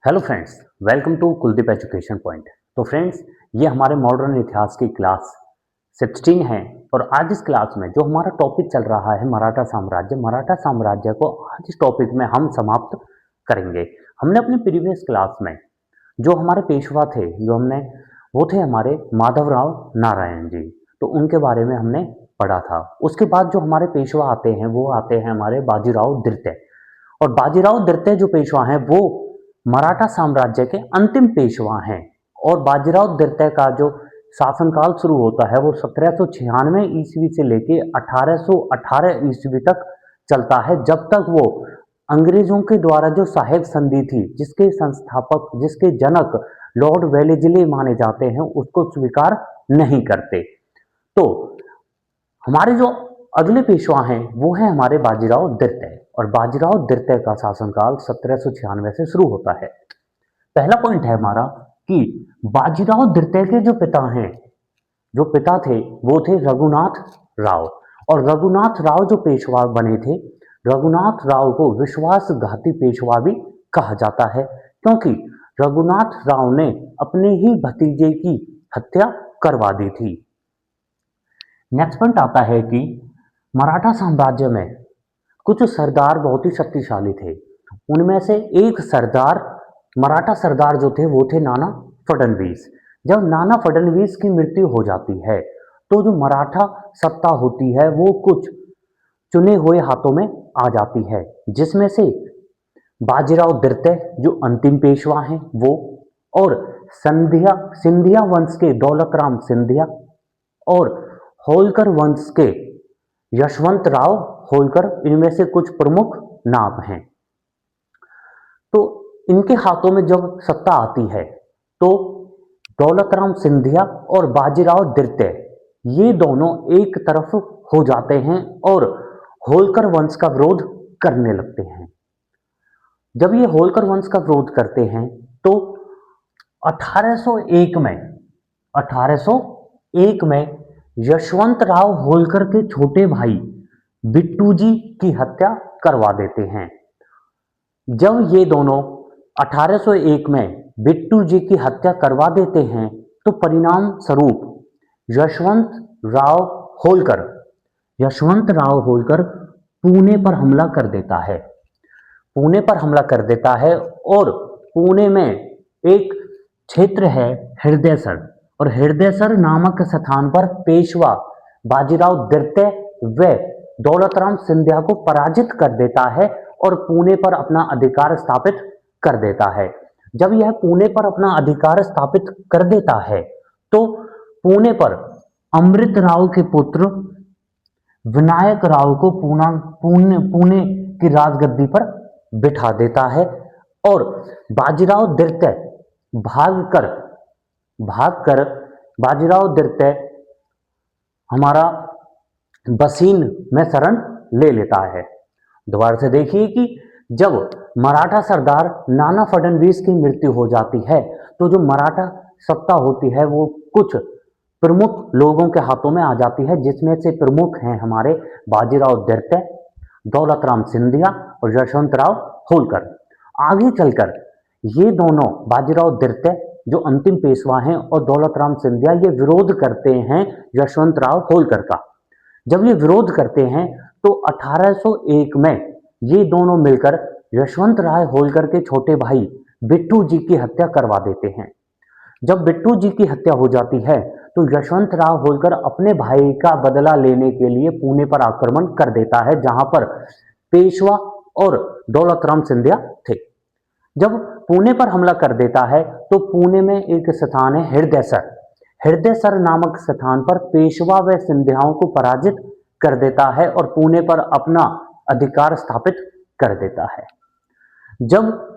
Hello friends, welcome to Kuldeep education point. तो friends, ये हमारे मॉडर्न इतिहास की क्लास 16 है और आज इस क्लास में जो हमारा टॉपिक चल रहा है मराठा साम्राज्य को आज इस टॉपिक में हम समाप्त करेंगे। हमने अपनी प्रीवियस क्लास में जो हमारे पेशवा थे वो थे हमारे माधवराव नारायण जी। तो उनके बारे में हमने पढ़ा था। उसके बाद जो हमारे पेशवा आते हैं वो आते हैं हमारे बाजीराव द्वितीय। और बाजीराव द्वितीय जो पेशवा हैं वो मराठा साम्राज्य के अंतिम पेशवा हैं। और बाजीराव द्वितीय का जो शासनकाल शुरू होता है वो 1796 ईस्वी से लेके 1818 ईस्वी तक चलता है, जब तक वो अंग्रेजों के द्वारा जो साहेब संधि थी जिसके संस्थापक जिसके जनक लॉर्ड वेलेस्ली माने जाते हैं उसको स्वीकार नहीं करते। तो हमारे जो अगले पेशवा हैं वो है हमारे बाजीराव द्वितीय। और बाजीराव द्वितीय का शासनकाल 1796 से शुरू होता है। पहला पॉइंट है हमारा कि बाजीराव द्वितीय के जो पिता थे वो थे रघुनाथ राव। और रघुनाथ राव जो पेशवा बने थे, रघुनाथ राव को विश्वासघाती पेशवा भी कहा जाता है, क्योंकि रघुनाथ राव ने अपने ही भतीजे की हत्या करवा दी थी। नेक्स्ट पॉइंट आता है कि मराठा साम्राज्य में कुछ सरदार बहुत ही शक्तिशाली थे। उनमें से एक सरदार, मराठा सरदार जो थे वो थे नाना फडणवीस। जब नाना फडणवीस की मृत्यु हो जाती है तो जो मराठा सत्ता होती है वो कुछ चुने हुए हाथों में आ जाती है, जिसमें से बाजीराव द्वितीय जो अंतिम पेशवा हैं वो, और सिंधिया वंश के दौलत राम सिंधिया, और होलकर वंश के यशवंत राव होलकर, इनमें से कुछ प्रमुख नाम हैं। तो इनके हाथों में जब सत्ता आती है तो दौलत राम सिंधिया और बाजीराव द्वितीय ये दोनों एक तरफ हो जाते हैं और होलकर वंश का विरोध करने लगते हैं। जब ये होलकर वंश का विरोध करते हैं तो 1801 में 1801 में यशवंत राव होलकर के छोटे भाई बिट्टू जी की हत्या करवा देते हैं। जब ये दोनों 1801 में बिट्टू जी की हत्या करवा देते हैं तो परिणाम स्वरूप होलकर यशवंत राव होलकर पुणे पर हमला कर देता है। पुणे पर हमला कर देता है और पुणे में एक क्षेत्र है हृदयसर, और हृदयसर नामक स्थान पर पेशवा बाजीराव द्वितीय व दौलतराम सिंधिया को पराजित कर देता है और पुणे पर अपना अधिकार स्थापित कर देता है। जब यह पुणे पर अपना अधिकार स्थापित कर देता है तो पुणे पर अमृत राव के पुत्र विनायक राव को पुणे की राजगद्दी पर बिठा देता है और बाजीराव द्वितीय भागकर बाजीराव द्वितीय हमारा बसीन में शरण ले लेता है। दोबारा से देखिए कि जब मराठा सरदार नाना फडणवीस की मृत्यु हो जाती है तो जो मराठा सत्ता होती है वो कुछ प्रमुख लोगों के हाथों में आ जाती है, जिसमें से प्रमुख हैं हमारे बाजीराव द्वितीय, दौलत राम सिंधिया और यशवंत राव होलकर। आगे चलकर ये दोनों बाजीराव द्वितीय जो अंतिम पेशवा हैं और दौलत राम सिंधिया ये विरोध करते हैं यशवंत राव होलकर का। जब ये विरोध करते हैं तो 1801 में ये दोनों मिलकर यशवंत राय होलकर के छोटे भाई बिट्टू जी की हत्या करवा देते हैं। जब बिट्टू जी की हत्या हो जाती है तो यशवंत राव होलकर अपने भाई का बदला लेने के लिए पुणे पर आक्रमण कर देता है, जहां पर पेशवा और दौलत राम सिंधिया थे। जब पुणे पर हमला कर देता है तो पुणे में एक स्थान है हृदयसर नामक स्थान पर पेशवा व सिंधियाओं को पराजित कर देता है और पुणे पर अपना अधिकार स्थापित कर देता है। जब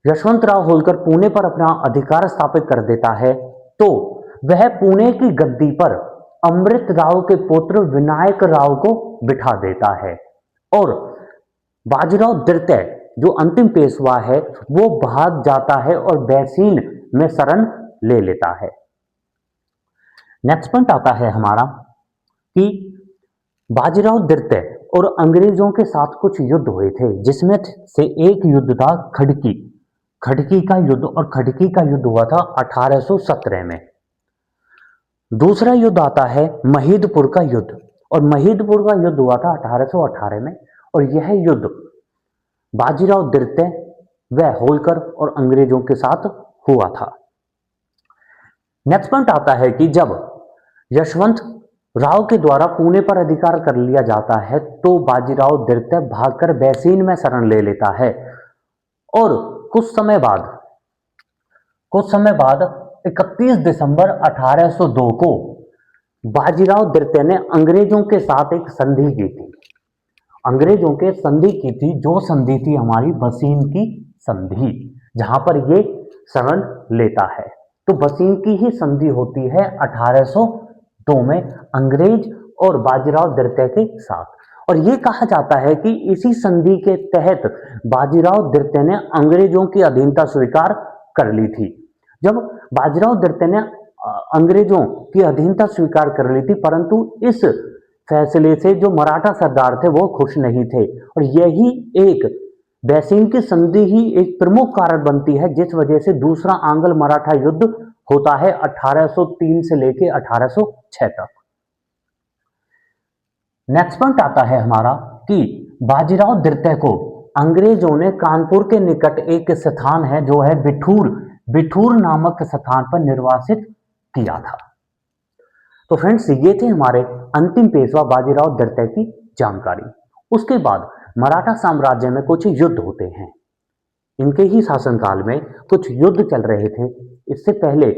यशवंत राव होलकर पुणे पर अपना अधिकार स्थापित कर देता है तो वह पुणे की गद्दी पर अमृत राव के पुत्र विनायक राव को बिठा देता है और बाजीराव द्वितीय जो अंतिम पेशवा है वो भाग जाता है और बैसीन में शरण ले लेता है। नेक्स्ट पॉइंट आता है हमारा कि बाजीराव द्वितीय और अंग्रेजों के साथ कुछ युद्ध हुए थे, जिसमें से एक युद्ध था खड़की का युद्ध, और खड़की का युद्ध हुआ था 1817 में। दूसरा युद्ध आता है महीदपुर का युद्ध, और महीदपुर का युद्ध हुआ था 1818 में, और यह युद्ध बाजीराव द्वितीय व होलकर और अंग्रेजों के साथ हुआ था। नेक्स्ट पॉइंट आता है कि जब यशवंत राव के द्वारा पुणे पर अधिकार कर लिया जाता है तो बाजीराव द्वितीय भागकर बैसीन में शरण ले लेता है, और कुछ समय बाद 31 दिसंबर 1802 को बाजीराव द्वितीय ने अंग्रेजों के साथ एक संधि की थी। अंग्रेजों के संधि की थी, जो संधि थी हमारी बसीन की संधि, जहां पर ये शरण लेता है। तो बसीन की ही संधि होती है 1802 में अंग्रेज और बाजीराव द्वितीय के साथ, और ये कहा जाता है कि इसी संधि के तहत बाजीराव द्वितीय ने अंग्रेजों की अधीनता स्वीकार कर ली थी। जब बाजीराव द्वितीय ने अंग्रेजों की अधीनता स्वीकार कर ली थी, परंतु इस फैसले से जो मराठा सरदार थे वो खुश नहीं थे, और यही एक बैसीन की संधि ही एक प्रमुख कारण बनती है जिस वजह से दूसरा आंग्ल मराठा युद्ध होता है 1803 से लेके 1806 तक। नेक्स्ट पॉइंट आता है हमारा कि बाजीराव द्वितीय को अंग्रेजों ने कानपुर के निकट एक स्थान है जो है बिठूर नामक स्थान पर निर्वासित किया था। तो फ्रेंड्स, ये थे हमारे अंतिम पेशवा बाजीराव द्वितीय की जानकारी। उसके बाद मराठा साम्राज्य में कुछ युद्ध होते हैं। इनके ही शासनकाल में कुछ युद्ध चल रहे थे। इससे पहले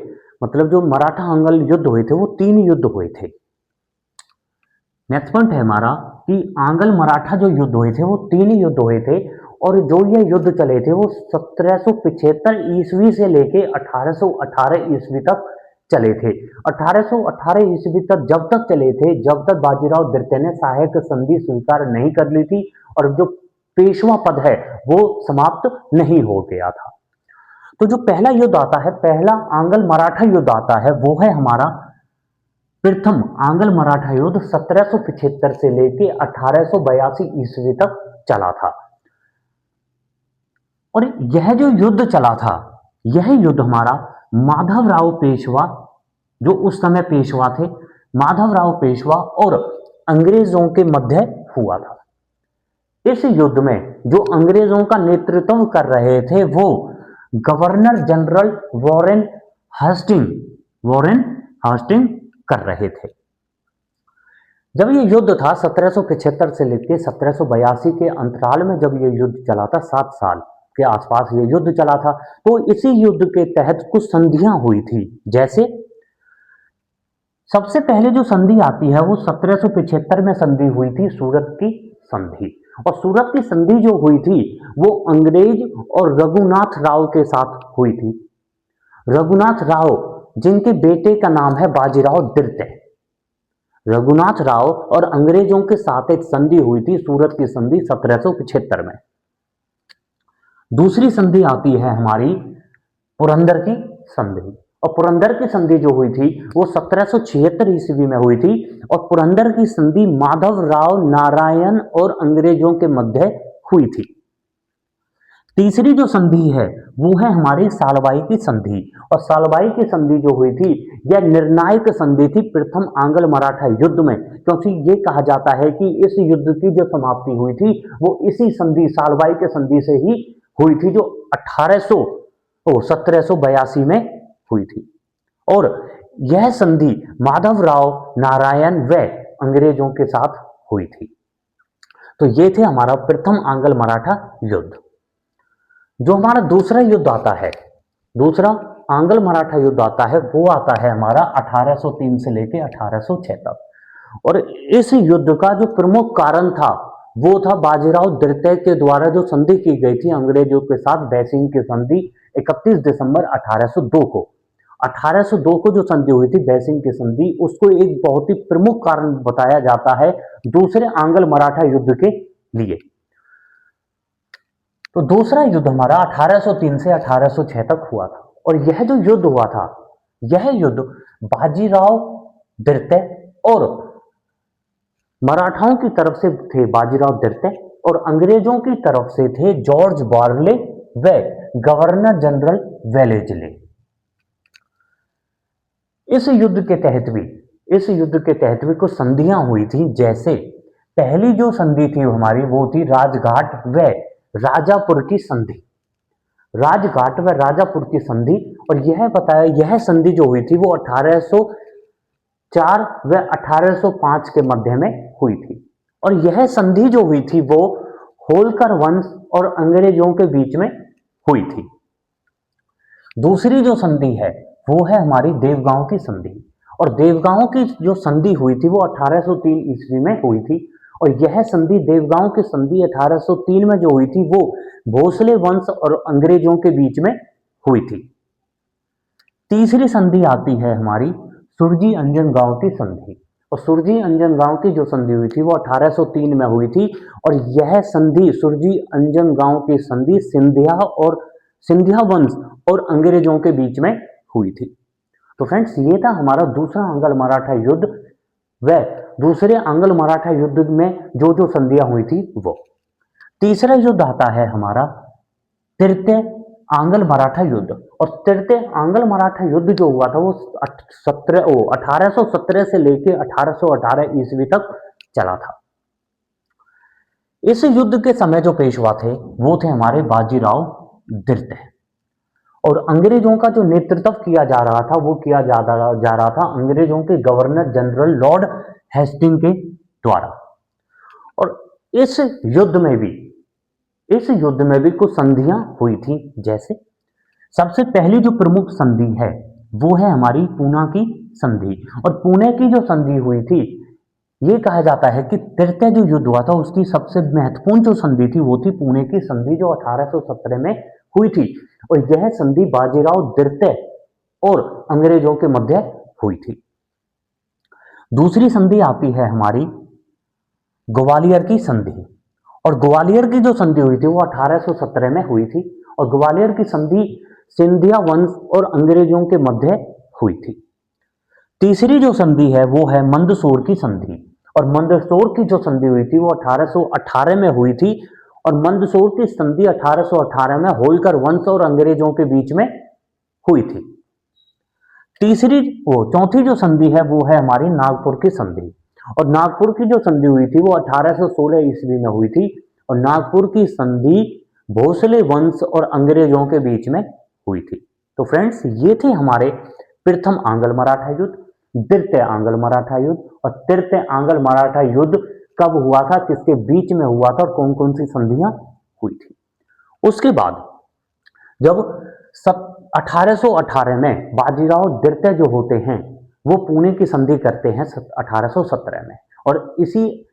मतलब जो मराठा अंगल युद्ध हुए थे वो 3 युद्ध हुए थे। नेक्स्ट पॉइंट है हमारा कि आंगल मराठा जो युद्ध हुए थे वो 3 युद्ध हुए थे, और जो ये युद्ध चले थे वो 1775 ईस्वी से लेके 1818 ईस्वी तक चले थे। 1818 ईस्वी तक जब तक चले थे जब तक बाजीराव द्वितीय ने सहायक संधि स्वीकार नहीं कर ली थी, और जो पेशवा पद है वो समाप्त नहीं हो गया था। तो जो पहला युद्ध आता है, पहला आंगल मराठा युद्ध आता है, वो है हमारा प्रथम आंगल मराठा युद्ध 1775 से लेके 1882 ईस्वी तक चला था। और यह जो युद्ध चला था, यह युद्ध हमारा माधवराव पेशवा, जो उस समय पेशवा थे, माधवराव पेशवा और अंग्रेजों के मध्य हुआ था। इस युद्ध में जो अंग्रेजों का नेतृत्व कर रहे थे वो गवर्नर जनरल वॉरेन हास्टिंग कर रहे थे। जब ये युद्ध था 1775 से लेकर 1782 के अंतराल में, जब ये युद्ध चला था 7 साल के आसपास ये युद्ध चला था, तो इसी युद्ध के तहत कुछ संधियां हुई थी। जैसे सबसे पहले जो संधि आती है वो 1775 में संधि हुई थी, सूरत की संधि। और सूरत की संधि जो हुई थी वो अंग्रेज और रघुनाथ राव के साथ हुई थी। रघुनाथ राव जिनके बेटे का नाम है बाजीराव द्वितीय। रघुनाथ राव और अंग्रेजों के साथ एक संधि हुई थी, सूरत की संधि 1775 में। दूसरी संधि आती है हमारी पुरंदर की संधि, और पुरंदर की संधि जो हुई थी वो 1776 ईस्वी में हुई थी, और पुरंदर की संधि माधवराव नारायण और अंग्रेजों के मध्य हुई थी। तीसरी जो संधि है वो है हमारी सालबाई की संधि, और सालबाई की संधि जो हुई थी यह निर्णायक संधि थी प्रथम आंग्ल मराठा युद्ध में, क्योंकि ये कहा जाता है कि इस युद्ध की जो समाप्ति हुई थी वो इसी संधि सालबाई के संधि से ही हुई थी, जो 1782 में हुई थी। और यह संधि माधवराव नारायण व अंग्रेजों के साथ हुई थी। तो ये थे हमारा प्रथम आंग्ल मराठा युद्ध। जो हमारा दूसरा युद्ध आता है, दूसरा आंग्ल मराठा युद्ध आता है, वो आता है हमारा 1803 से लेके 1806 तक। और इस युद्ध का जो प्रमुख कारण था वो था बाजीराव द्वितीय के द्वारा जो संधि की गई थी अंग्रेजों के साथ, बैसीन की संधि 31 दिसंबर 1802 को। 1802 को जो संधि हुई थी बैसीन की संधि, उसको एक बहुत ही प्रमुख कारण बताया जाता है दूसरे आंग्ल मराठा युद्ध के लिए। तो दूसरा युद्ध हमारा 1803 से 1806 तक हुआ था, और यह जो युद्ध हुआ था यह युद्ध बाजीराव द्वितीय और मराठाओं की तरफ से थे बाजीराव द्वितीय, और अंग्रेजों की तरफ से थे जॉर्ज बार्ले व गवर्नर जनरल वेलेजले। इस युद्ध के तहत भी कुछ संधियां हुई थी, जैसे पहली जो संधि थी हमारी वो थी राजघाट व राजापुर की संधि। राजघाट व राजापुर की संधि, और यह बताया यह संधि जो हुई थी वो 1804 व 1805 के मध्य में हुई थी। और यह संधि जो हुई थी वो होलकर वंश और अंग्रेजों के बीच में हुई थी। दूसरी जो संधि है वो है हमारी देवगांव की संधि, और देवगांव की जो संधि हुई थी वो 1803 ईस्वी में हुई थी। और यह संधि, देवगांव की संधि 1803 में जो हुई थी वो भोसले वंश और अंग्रेजों के बीच में हुई थी। तीसरी संधि आती है हमारी सुरजी अंजन गांव की संधि, और सुरजी अंजन गांव की जो संधि हुई थी वो 1803 में हुई थी। और यह संधि, सुरजी अंजन गांव की संधि सिंधिया वंश और अंग्रेजों के बीच में हुई थी। तो फ्रेंड्स, ये था हमारा दूसरा आंग्ल मराठा युद्ध, व दूसरे आंग्ल मराठा युद्ध में जो जो संधियां हुई थी वो। तीसरा युद्ध आता है हमारा तृतीय आंग्ल मराठा युद्ध, और तृतीय आंग्ल मराठा युद्ध जो हुआ था वो 1817 से लेकर 1818 ईस्वी तक चला था। इस युद्ध के समय जो पेशवा थे वो थे हमारे बाजीराव द्वितीय, और अंग्रेजों का जो नेतृत्व किया जा रहा था वो किया जा रहा था अंग्रेजों के गवर्नर जनरल लॉर्ड हेस्टिंग के द्वारा। और इस युद्ध में भी कुछ संधियां हुई थी, जैसे सबसे पहली जो प्रमुख संधि है वो है हमारी पूना की संधि। और पुणे की जो संधि हुई थी, ये कहा जाता है कि तृतीय जो युद्ध हुआ था उसकी सबसे महत्वपूर्ण जो संधि थी वो थी पुणे की संधि, जो 1817 में हुई थी। और यह संधि बाजीराव द्वितीय और अंग्रेजों के मध्य हुई थी। दूसरी संधि आती है हमारी ग्वालियर की संधि, और ग्वालियर की जो संधि हुई थी वो 1817 में हुई थी। और ग्वालियर की संधि सिंधिया वंश और अंग्रेजों के मध्य हुई थी। तीसरी जो संधि है वो है मंदसौर की संधि, और मंदसौर की जो संधि हुई थी वो 1818 में हुई थी। और मंदसौर की संधि 1818 में होलकर वंश और अंग्रेजों के बीच में हुई थी। चौथी जो संधि है वो है हमारी नागपुर की संधि, और नागपुर की जो संधि हुई थी वो 1816 ईस्वी में हुई थी। और नागपुर की संधि भोसले वंश और अंग्रेजों के बीच में हुई थी। तो फ्रेंड्स, ये थे हमारे प्रथम आंग्ल मराठा युद्ध, द्वितीय आंग्ल मराठा युद्ध और तृतीय आंग्ल मराठा युद्ध कब हुआ था, किसके बीच में हुआ था और कौन कौन सी संधियां हुई थी। उसके बाद जब 1818 में बाजीराव द्वितीय जो होते हैं वो पुणे की संधि करते हैं 1817 में, और इसी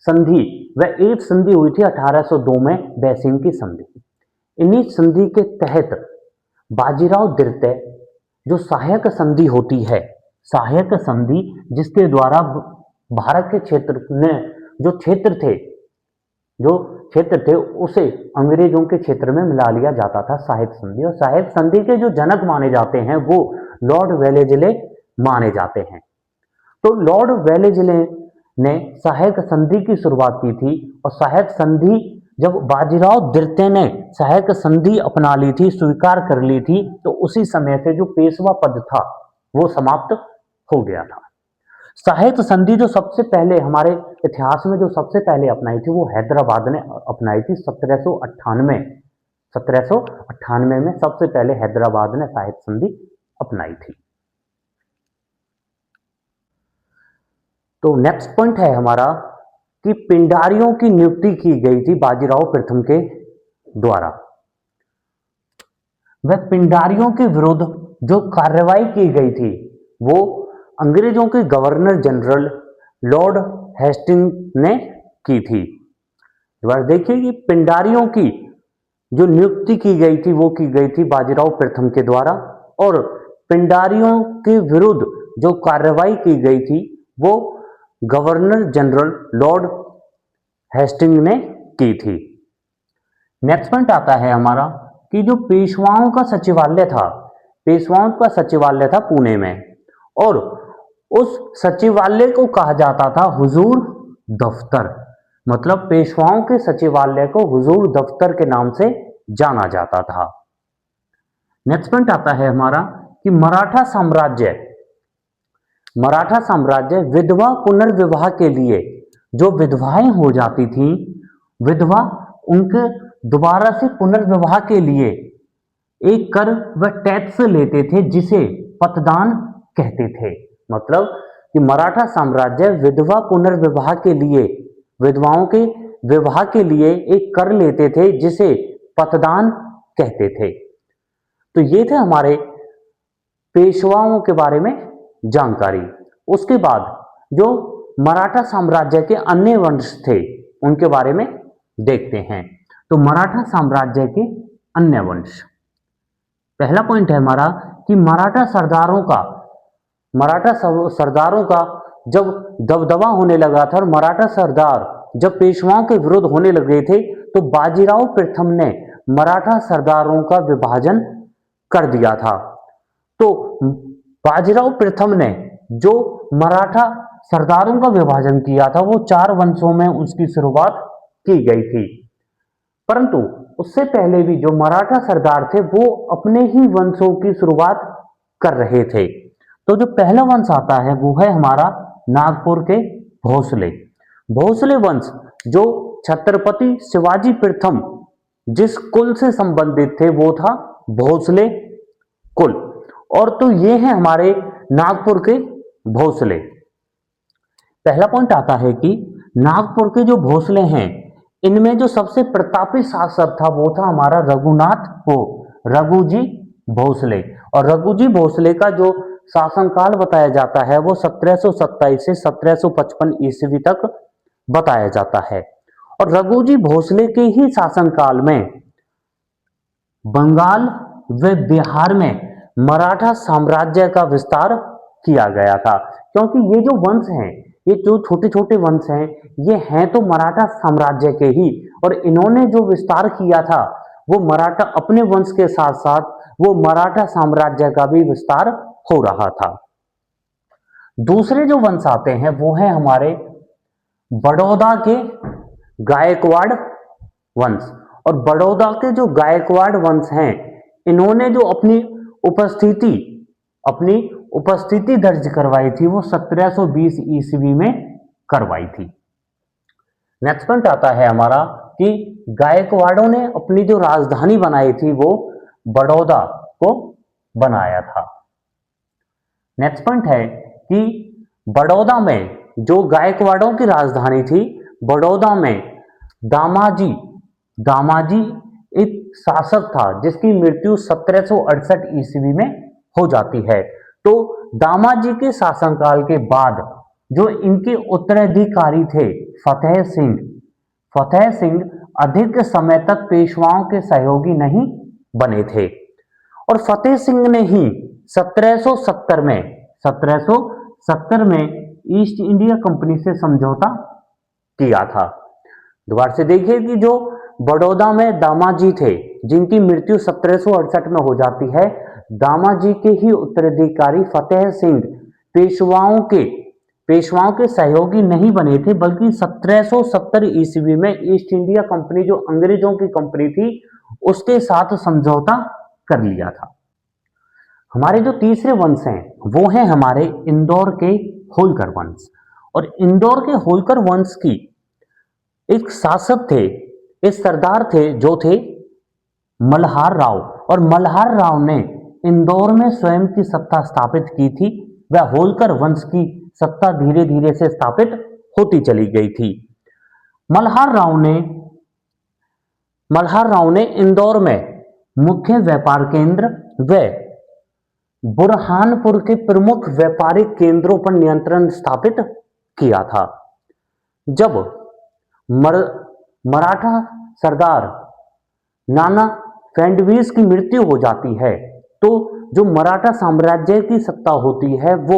संधि व एक संधि हुई थी 1802 में बैसिंग की संधि। इन्हीं संधि के तहत बाजीराव द्वितीय जो सहायक संधि होती है, सहायक संधि जिसके द्वारा भारत के क्षेत्र में जो क्षेत्र थे उसे अंग्रेजों के क्षेत्र में मिला लिया जाता था, सहायक संधि। और सहायक संधि के जो जनक माने जाते हैं वो लॉर्ड वेलेजले माने जाते हैं। तो लॉर्ड वेलेजले ने सहायक संधि की शुरुआत की थी, और सहायक संधि जब बाजीराव द्वितीय ने सहायक संधि अपना ली थी, स्वीकार कर ली थी, तो उसी समय से जो पेशवा पद था वो समाप्त हो गया था। सहायक संधि जो सबसे पहले हमारे इतिहास में जो सबसे पहले अपनाई थी वो हैदराबाद ने अपनाई थी 1798 में सबसे पहले हैदराबाद ने सहायक संधि अपनाई थी। तो नेक्स्ट पॉइंट है हमारा कि पिंडारियों की नियुक्ति की गई थी बाजीराव प्रथम के द्वारा। वह पिंडारियों के विरुद्ध जो कार्रवाई की गई थी वो अंग्रेजों के गवर्नर जनरल लॉर्ड हेस्टिंग ने की थी। देखिए कि पिंडारियों की जो नियुक्ति की गई थी वो की गई थी बाजीराव प्रथम के द्वारा, और पिंडारियों के विरुद्ध जो कार्रवाई की गई थी वो गवर्नर जनरल लॉर्ड हेस्टिंग ने की थी। नेक्स्ट पॉइंट आता है हमारा कि जो पेशवाओं का सचिवालय था पुणे में, और उस सचिवालय को कहा जाता था हुजूर दफ्तर, मतलब पेशवाओं के सचिवालय को हुजूर दफ्तर के नाम से जाना जाता था। नेक्स्ट पॉइंट आता है हमारा कि मराठा साम्राज्य विधवा पुनर्विवाह के लिए, जो विधवाएं हो जाती थी, विधवा उनके दोबारा से पुनर्विवाह के लिए एक कर व टैक्स लेते थे जिसे पतदान कहते थे। मतलब कि मराठा साम्राज्य विधवा पुनर्विवाह के लिए, विधवाओं के विवाह के लिए एक कर लेते थे जिसे पतदान कहते थे। तो ये थे हमारे पेशवाओं के बारे में जानकारी। उसके बाद जो मराठा साम्राज्य के अन्य वंश थे उनके बारे में देखते हैं। तो मराठा साम्राज्य के अन्य वंश, पहला पॉइंट है हमारा कि मराठा सरदारों का जब दबदबा होने लगा था और मराठा सरदार जब पेशवाओं के विरुद्ध होने लगे थे, तो बाजीराव प्रथम ने मराठा सरदारों का विभाजन कर दिया था। तो बाजीराव प्रथम ने जो मराठा सरदारों का विभाजन किया था वो 4 वंशों में उसकी शुरुआत की गई थी। परंतु उससे पहले भी जो मराठा सरदार थे वो अपने ही वंशों की शुरुआत कर रहे थे। तो जो पहला वंश आता है वो है हमारा नागपुर के भोसले। भोसले वंश जो छत्रपति शिवाजी प्रथम जिस कुल से संबंधित थे वो था भोसले कुल। और तो ये है हमारे नागपुर के भोसले। पहला पॉइंट आता है कि नागपुर के जो भोसले हैं इनमें जो सबसे प्रतापी शासक था वो था हमारा रघुजी भोसले। और रघुजी भोसले का जो शासनकाल बताया जाता है वो 1727 से 1755 ईस्वी तक बताया जाता है। और रघुजी भोसले के ही शासनकाल में बंगाल व बिहार में मराठा साम्राज्य का विस्तार किया गया था। क्योंकि ये जो वंश हैं, ये जो छोटे छोटे वंश हैं, ये हैं तो मराठा साम्राज्य के ही, और इन्होंने जो विस्तार किया था वो मराठा अपने वंश के साथ साथ वो मराठा साम्राज्य का भी विस्तार हो रहा था। दूसरे जो वंश आते हैं वो है हमारे बड़ौदा के गायकवाड़ वंश। और बड़ौदा के जो गायकवाड़ वंश हैं इन्होंने जो अपनी उपस्थिति दर्ज करवाई थी वो 1720 ईस्वी में करवाई थी। नेक्स्ट पॉइंट आता है हमारा कि गायकवाड़ों ने अपनी जो राजधानी बनाई थी वो बड़ौदा को बनाया था। नेक्स्ट पॉइंट है कि बड़ौदा में जो गायकवाड़ों की राजधानी थी, बड़ौदा में दामाजी एक शासक था जिसकी मृत्यु 1768 ईस्वी में हो जाती है। तो दामाजी के शासनकाल के बाद जो इनके उत्तराधिकारी थे फतेह सिंह अधिक समय तक पेशवाओं के सहयोगी नहीं बने थे। और फतेह सिंह ने ही 1770 में ईस्ट इंडिया कंपनी से समझौता किया था। दोबारा से देखिए कि जो बड़ौदा में दामाजी थे जिनकी मृत्यु 1768 में हो जाती है, दामाजी के ही उत्तराधिकारी फतेह सिंह पेशवाओं के सहयोगी नहीं बने थे, बल्कि 1770 ईस्वी में ईस्ट इंडिया कंपनी जो अंग्रेजों की कंपनी थी उसके साथ समझौता कर लिया था। हमारे जो तीसरे वंश हैं वो हैं हमारे इंदौर के होलकर वंश। और इंदौर के होलकर वंश की एक शासक थे, एक सरदार थे जो थे मल्हार राव। और मल्हार राव ने इंदौर में स्वयं की सत्ता स्थापित की थी। वह होलकर वंश की सत्ता धीरे धीरे से स्थापित होती चली गई थी। मल्हार राव ने इंदौर में मुख्य व्यापार केंद्र व बुरहानपुर के प्रमुख व्यापारिक केंद्रों पर नियंत्रण स्थापित किया था। जब मराठा सरदार नाना फडणवीस की मृत्यु हो जाती है तो जो मराठा साम्राज्य की सत्ता होती है वो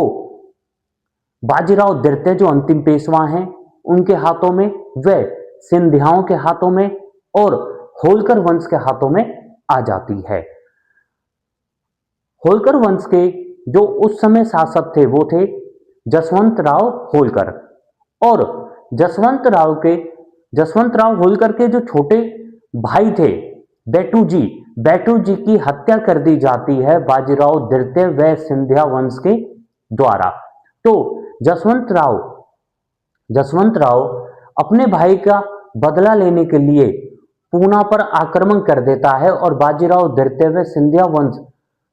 बाजीराव द्वितीय जो अंतिम पेशवा हैं उनके हाथों में, व सिंधियाओं के हाथों में और होलकर वंश के हाथों में आ जाती है। होलकर वंश के जो उस समय शासक थे वो थे जसवंत राव होलकर। और जसवंत राव होलकर के जो छोटे भाई थे बेटू जी, बैटू जी की हत्या कर दी जाती है बाजीराव द्वितीय व सिंधिया वंश के द्वारा। तो जसवंत राव अपने भाई का बदला लेने के लिए पूना पर आक्रमण कर देता है और बाजीराव द्वितीय व सिंधिया वंश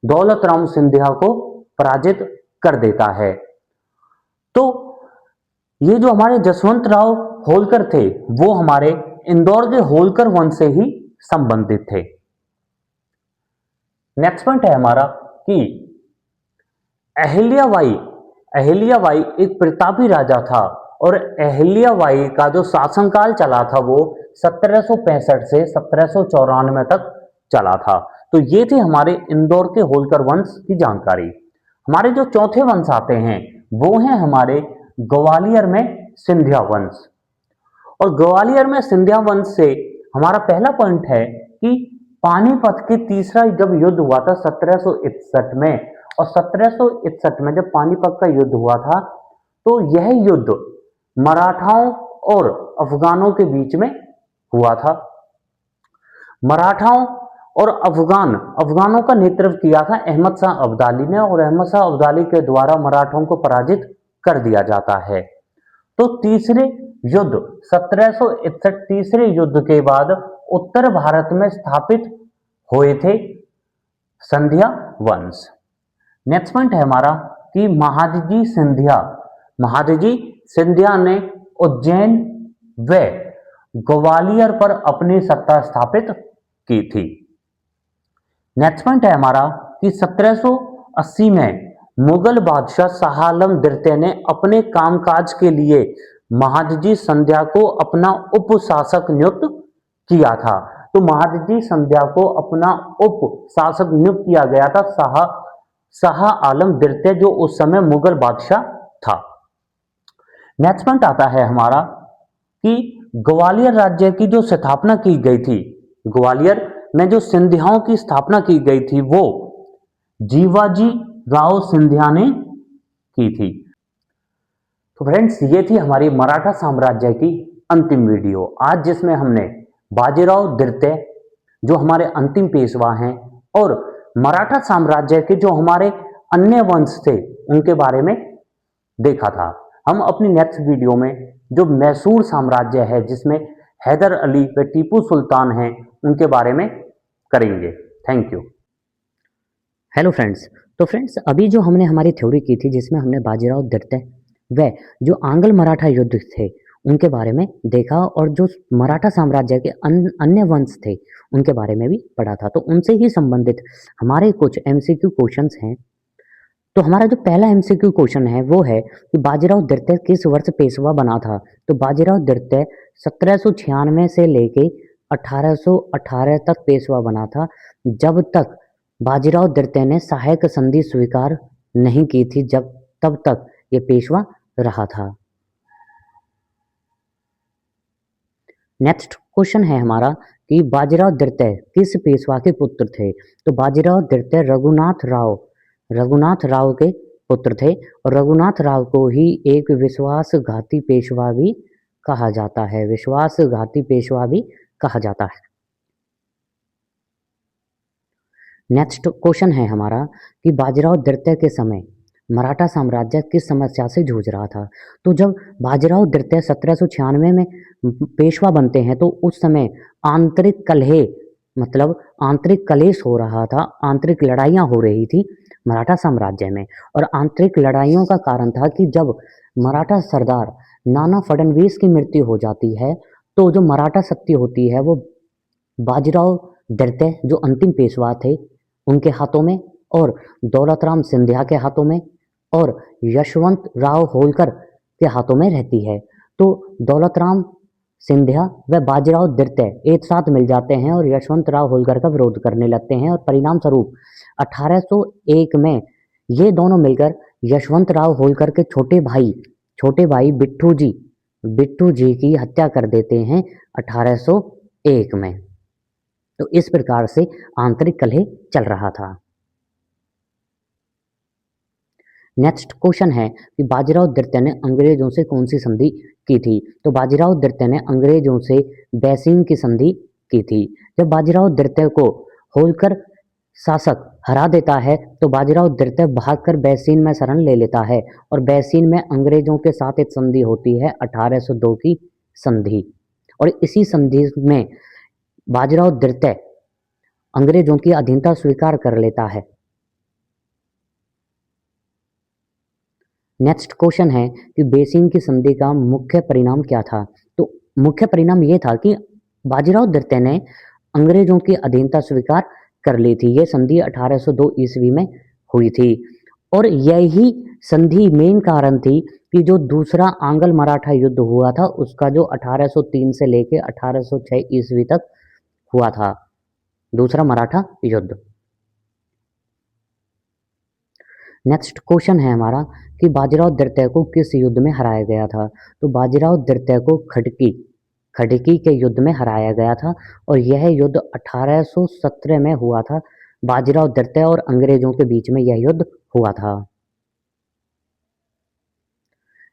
दौलत राम सिंधिया को पराजित कर देता है। तो ये जो हमारे जसवंत राव होलकर थे वो हमारे इंदौर के होलकर वंश से ही संबंधित थे। नेक्स्ट पॉइंट है हमारा कि अहिल्याबाई एक प्रतापी राजा था और अहिल्याबाई का जो शासनकाल चला था वो 1765 से 1794 तक चला था। तो ये थी हमारे इंदौर के होलकर वंश की जानकारी। हमारे जो चौथे वंश आते हैं वो हैं हमारे ग्वालियर में सिंधिया वंश। और ग्वालियर में सिंधिया वंश से हमारा पहला पॉइंट है कि पानीपत के तीसरा जब युद्ध हुआ था 1761 में, और 1761 में जब पानीपत का युद्ध हुआ था तो यह युद्ध मराठाओं और अफगानों के बीच में हुआ था। मराठाओं और अफगानों का नेतृत्व किया था अहमद शाह अब्दाली ने, और अहमद शाह अब्दाली के द्वारा मराठों को पराजित कर दिया जाता है। तो तीसरे युद्ध 1761 तीसरे युद्ध के बाद उत्तर भारत में स्थापित हुए थे सिंधिया वंश। नेक्स्ट पॉइंट है हमारा कि महादजी सिंधिया ने उज्जैन व ग्वालियर पर अपनी सत्ता स्थापित की थी। नेक्स्ट पॉइंट है हमारा कि 1780 में मुगल बादशाह शाह आलम द्वितीय ने अपने कामकाज के लिए महादजी सिंधिया को अपना उप शासक नियुक्त किया था। तो महादजी सिंधिया को अपना उप शासक नियुक्त किया गया था शाह आलम द्वितीय जो उस समय मुगल बादशाह था। नेक्स्ट पॉइंट आता है हमारा कि ग्वालियर राज्य की जो स्थापना की गई थी, ग्वालियर में जो सिंधियाओं की स्थापना की गई थी वो जीवाजी राव सिंधिया ने की थी। तो फ्रेंड्स ये थी हमारी मराठा साम्राज्य की अंतिम वीडियो आज, जिसमें हमने बाजीराव द्वितीय जो हमारे अंतिम पेशवा हैं और मराठा साम्राज्य के जो हमारे अन्य वंश थे उनके बारे में देखा था। हम अपनी नेक्स्ट वीडियो में जो मैसूर साम्राज्य है जिसमें हैदर अली व टीपू सुल्तान हैं उनके बारे में करेंगे। Thank you. हेलो फ्रेंड्स, तो फ्रेंड्स अभी जो हमने हमारी थ्योरी की थी जिसमें हमने बाजीराव द्वितीय व जो आंग्ल मराठा युद्ध थे उनके बारे में देखा और जो मराठा साम्राज्य के अन्य वंश थे उनके बारे में भी पढ़ा था, तो उनसे ही संबंधित हमारे कुछ एमसीक्यू क्वेश्चंस हैं। तो हमारा जो पहला एमसीक्यू क्वेश्चन है वो है कि बाजीराव द्वितीय किस वर्ष पेशवा बना था। तो बाजीराव द्वितीय 1796 से लेके 1818 तक पेशवा बना था, जब तक बाजीराव द्वितीय ने सहायक संधि स्वीकार नहीं की थी, तब तक ये पेशवा रहा था। नेक्स्ट क्वेश्चन है हमारा कि बाजीराव द्वितीय किस पेशवा के पुत्र थे। तो बाजीराव द्वितीय रघुनाथ राव के पुत्र थे और रघुनाथ राव को ही एक विश्वासघाती पेशवा भी कहा जाता है, विश्वासघाती पेशवा भी कहा जाता है। नेक्स्ट क्वेश्चन है हमारा कि बाजीराव द्वितीय के समय मराठा साम्राज्य किस समस्या से जूझ रहा था। तो जब बाजीराव द्वितीय 1796 में पेशवा बनते हैं तो उस समय आंतरिक कलेश हो रहा था, आंतरिक लड़ाइयाँ हो रही थी मराठा साम्राज्य में। और आंतरिक लड़ाइयों का कारण था कि जब मराठा सरदार नाना फडणवीस की मृत्यु हो जाती है तो जो मराठा शक्ति होती है वो बाजीराव द्वितीय जो अंतिम पेशवा थे उनके हाथों में और दौलतराम सिंधिया के हाथों में और यशवंत राव होलकर के हाथों में रहती है। तो दौलतराम सिंधिया व बाजीराव द्वितीय एक साथ मिल जाते हैं और यशवंत राव होलकर का विरोध करने लगते हैं और परिणाम स्वरूप 1801 में ये दोनों मिलकर यशवंत राव होलकर के छोटे भाई बिट्टू जी की हत्या कर देते हैं 1801 में। तो इस प्रकार से आंतरिक कलह चल रहा था। नेक्स्ट क्वेश्चन है कि बाजीराव द्वितीय ने अंग्रेजों से कौन सी संधि की थी। तो बाजीराव द्वितीय ने अंग्रेजों से बैसिंग की संधि की थी। जब बाजीराव द्वितीय को होलकर शासक हरा देता है तो बाजीराव द्वितीय भागकर बैसीन में शरण ले लेता है और बैसीन में अंग्रेजों के साथ एक संधि होती है 1802 की संधि। और इसी संधि में बाजीराव द्वितीय अंग्रेजों की अधीनता स्वीकार कर लेता है। नेक्स्ट क्वेश्चन है कि बैसीन की संधि का मुख्य परिणाम क्या था। तो मुख्य परिणाम ये था कि बाजीराव द्वितीय ने अंग्रेजों की अधीनता स्वीकार कर ली थी। ये संधि 1802 ईस्वी में हुई थी और यही संधि मेन कारण थी कि जो दूसरा आंग्ल मराठा युद्ध हुआ था उसका जो 1803 से लेके 1806 ईस्वी तक हुआ था, दूसरा मराठा युद्ध। नेक्स्ट क्वेश्चन है हमारा कि बाजीराव द्वितीय को किस युद्ध में हराया गया था। तो बाजीराव द्वितीय को खड़की के युद्ध में हराया गया था और यह युद्ध 1817 में हुआ था। बाजीराव द्वितीय और अंग्रेजों के बीच में यह युद्ध हुआ था।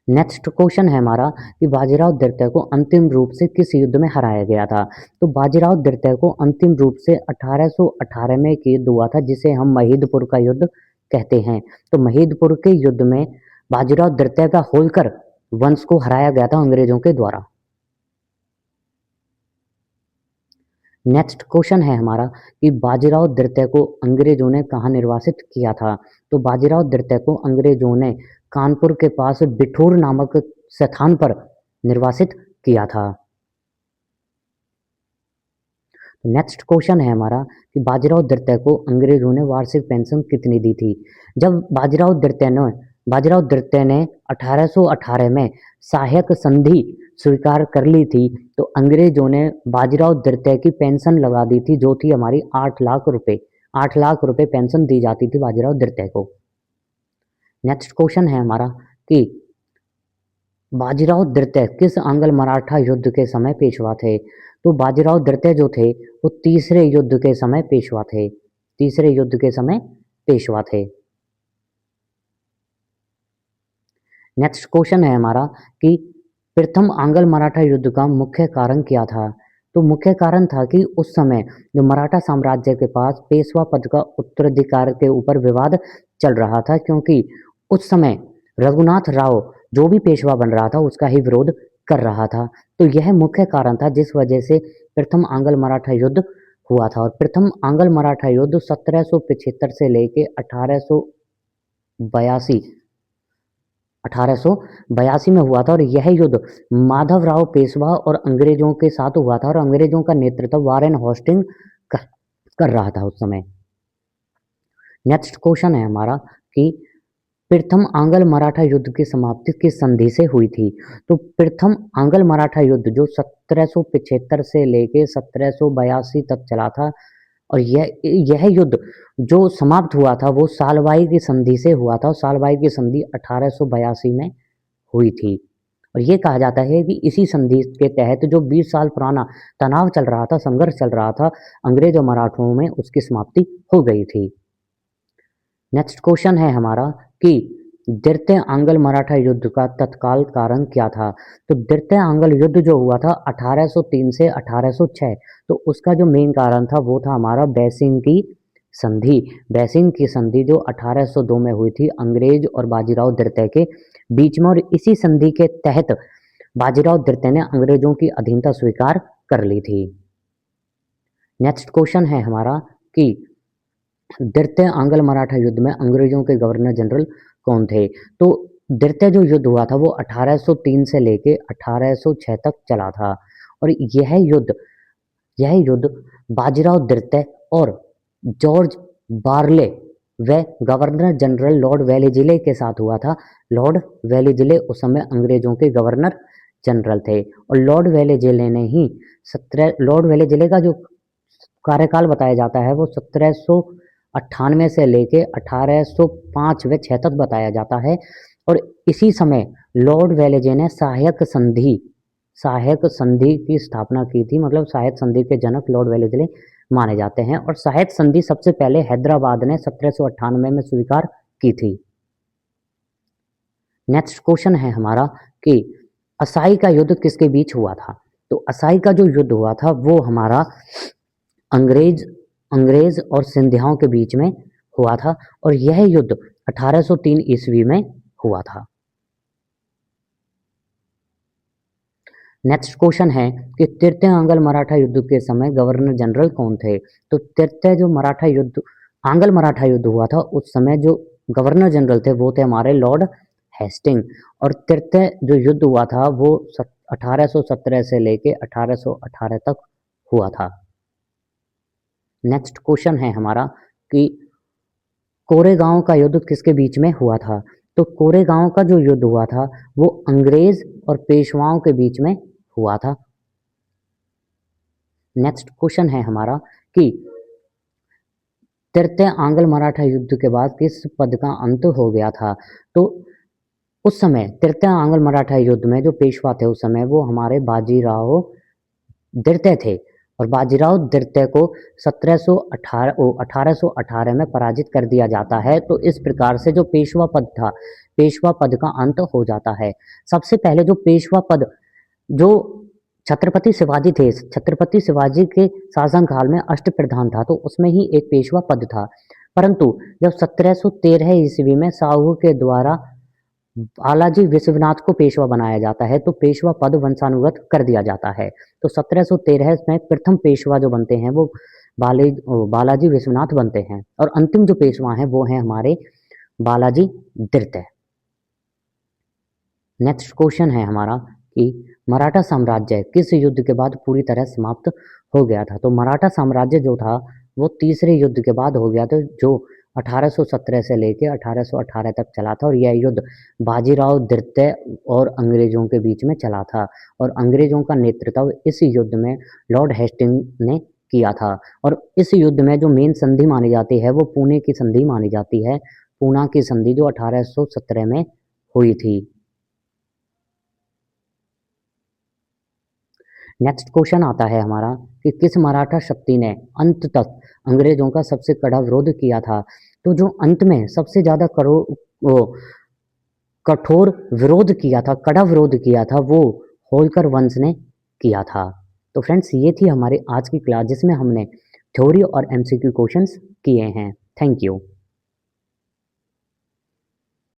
नेक्स्ट क्वेश्चन है हमारा कि बाजीराव द्वितीय को अंतिम रूप से किस युद्ध में हराया गया था। तो बाजीराव द्वितीय को अंतिम रूप से 1818 में एक युद्ध हुआ था जिसे हम महिदपुर का युद्ध कहते हैं। तो महिदपुर के युद्ध में बाजीराव द्वितीय का होलकर वंश को हराया गया था अंग्रेजों के द्वारा। नेक्स्ट क्वेश्चन है हमारा कि बाजीराव द्वितीय को अंग्रेजों ने कहाँ निर्वासित किया था। तो बाजीराव द्वितीय को अंग्रेजों ने कानपुर के पास बिठूर नामक स्थान पर निर्वासित किया था। नेक्स्ट क्वेश्चन है हमारा कि बाजीराव द्वितीय को अंग्रेजों ने वार्षिक पेंशन कितनी दी थी। जब बाजीराव द्वितीय ने 1818 में सहायक संधि स्वीकार कर ली थी तो अंग्रेजों ने बाजीराव द्वितीय की पेंशन लगा दी थी जो थी हमारी 8 लाख रुपए। 8 लाख रुपए पेंशन दी जाती थी बाजीराव द्वितीय को। नेक्स्ट क्वेश्चन है हमारा कि बाजीराव द्वितीय किस आंग्ल मराठा युद्ध के समय पेशवा थे। तो बाजीराव द्वितीय जो थे वो तीसरे युद्ध के समय पेशवा थे। तीसरे युद्ध के समय पेशवा थे। नेक्स्ट क्वेश्चन है हमारा कि प्रथम आंग्ल मराठा युद्ध का मुख्य कारण क्या था। तो मुख्य कारण था कि उस समय जो मराठा साम्राज्य के पास पेशवा पद का उत्तराधिकार के ऊपर विवाद चल रहा था क्योंकि उस समय रघुनाथ राव जो भी पेशवा बन रहा था उसका ही विरोध कर रहा था। तो यह मुख्य कारण था जिस वजह से प्रथम आंग्ल मराठा युद्ध हुआ था। और प्रथम आंग्ल मराठा युद्ध 1775 से लेके 1882 में हुआ था और यह युद्ध माधवराव पेशवा और अंग्रेजों के साथ हुआ था और अंग्रेजों का नेतृत्व वारेन होस्टिंग कर रहा था उस समय। नेक्स्ट क्वेश्चन है हमारा कि प्रथम आंग्ल मराठा युद्ध की समाप्ति किस संधि से हुई थी। तो प्रथम आंग्ल मराठा युद्ध जो 1775 से लेके 1782 तक चला था और यह युद्ध जो समाप्त हुआ था वो सालबाई की संधि से हुआ था। सालबाई की संधि 1882 में हुई थी और ये कहा जाता है कि इसी संधि के तहत जो 20 साल पुराना तनाव चल रहा था, संघर्ष चल रहा था अंग्रेज और मराठों में, उसकी समाप्ति हो गई थी। नेक्स्ट क्वेश्चन है हमारा कि द्वितीय आंग्ल मराठा युद्ध का तत्काल कारण क्या था। तो द्वितीय आंग्ल युद्ध जो हुआ था 1803 से 1806 तो उसका जो मेन कारण था वो था हमारा बैसिन की संधि। बैसिन की संधि जो 1802 में हुई थी अंग्रेज और बाजीराव द्वितीय के बीच में और इसी संधि के तहत बाजीराव द्वितीय ने अंग्रेजों की अधीनता स्वीकार कर ली थी। नेक्स्ट क्वेश्चन है हमारा कि द्वितीय आंग्ल मराठा युद्ध में अंग्रेजों के गवर्नर जनरल कौन थे। तो द्वितीय जो युद्ध हुआ था वो 1803 से लेके 1806 तक चला था और यह युद्ध बाजीराव द्वितीय और जॉर्ज बार्ले व गवर्नर जनरल लॉर्ड वेलेस्ली के साथ हुआ था। लॉर्ड वेलेस्ली उस समय अंग्रेजों के गवर्नर जनरल थे और लॉर्ड वेलेस्ली का जो कार्यकाल बताया जाता है वो 1798 से लेके 1805 व 6 तक बताया जाता है और इसी समय लॉर्ड वेलेस्ली ने सहायक संधि की स्थापना की थी। मतलब सहायक संधि के जनक लॉर्ड वेलेस्ली माने जाते हैं और सहायक संधि सबसे पहले हैदराबाद ने 1798 में स्वीकार की थी। नेक्स्ट क्वेश्चन है हमारा कि असाई का युद्ध किसके बीच हुआ था। तो असाई का जो युद्ध हुआ था वो हमारा अंग्रेज अंग्रेज और सिंधियाओं के बीच में हुआ था और यह युद्ध 1803 ईस्वी में हुआ था। नेक्स्ट क्वेश्चन है कि तृतीय आंग्ल मराठा युद्ध के समय गवर्नर जनरल कौन थे? तो तृतीय जो मराठा युद्ध आंग्ल मराठा युद्ध हुआ था उस समय जो गवर्नर जनरल थे वो थे हमारे लॉर्ड हेस्टिंग और तृतीय जो युद्ध हुआ था वो 1817 से लेके 1818 तक हुआ था। नेक्स्ट क्वेश्चन है हमारा कि कोरेगांव का युद्ध किसके बीच में हुआ था? तो कोरेगांव का जो युद्ध हुआ था वो अंग्रेज और पेशवाओं के बीच में हुआ था। नेक्स्ट क्वेश्चन है हमारा कि तृतीय आंग्ल मराठा युद्ध के बाद किस पद का अंत हो गया था? तो उस समय तृतीय आंग्ल मराठा युद्ध में जो पेशवा थे उस समय वो हमारे बाजीराव द्वितीय थे और बाजीराव द्वितीय को 1818 में पराजित कर दिया जाता है। तो इस प्रकार से जो पेशवा पद था, पेशवा पद का अंत हो जाता है। सबसे पहले जो पेशवा पद जो छत्रपति शिवाजी थे, छत्रपति शिवाजी के शासनकाल में अष्टप्रधान था तो उसमें ही एक पेशवा पद था, परंतु जब 1713 ईस्वी में साहू के द्वारा बालाजी विश्वनाथ को पेशवा बनाया जाता है तो पेशवा पद वंशानुगत कर दिया जाता है। तो 1713 में प्रथम पेशवा जो बनते हैं वो बालाजी विश्वनाथ बनते हैं और अंतिम जो पेशवा हैं वो हैं हमारे बालाजी द्वितीय। नेक्स्ट क्वेश्चन है हमारा कि मराठा साम्राज्य किस युद्ध के बाद पूरी तरह समाप्त हो गया था? तो मराठा साम्राज्य जो था वो तीसरे युद्ध के बाद हो गया था जो 1817 से लेके 1818 तक चला था और यह युद्ध बाजीराव द्वितीय और अंग्रेजों के बीच में चला था और अंग्रेजों का नेतृत्व इस युद्ध में लॉर्ड हेस्टिंग ने किया था और इस युद्ध में जो मेन संधि मानी जाती है वो पुणे की संधि मानी जाती है, पूना की संधि जो 1817 में हुई थी। नेक्स्ट क्वेश्चन आता है हमारा कि किस मराठा शक्ति ने अंत तक अंग्रेजों का सबसे कड़ा विरोध किया था? तो जो अंत में सबसे ज़्यादा कठोर विरोध किया था, कड़ा विरोध किया था वो होलकर वंश ने किया था। तो फ्रेंड्स ये थी हमारी आज की क्लास जिसमें हमने थ्योरी और एमसीक्यू क्वेश्चंस किए हैं। Thank you.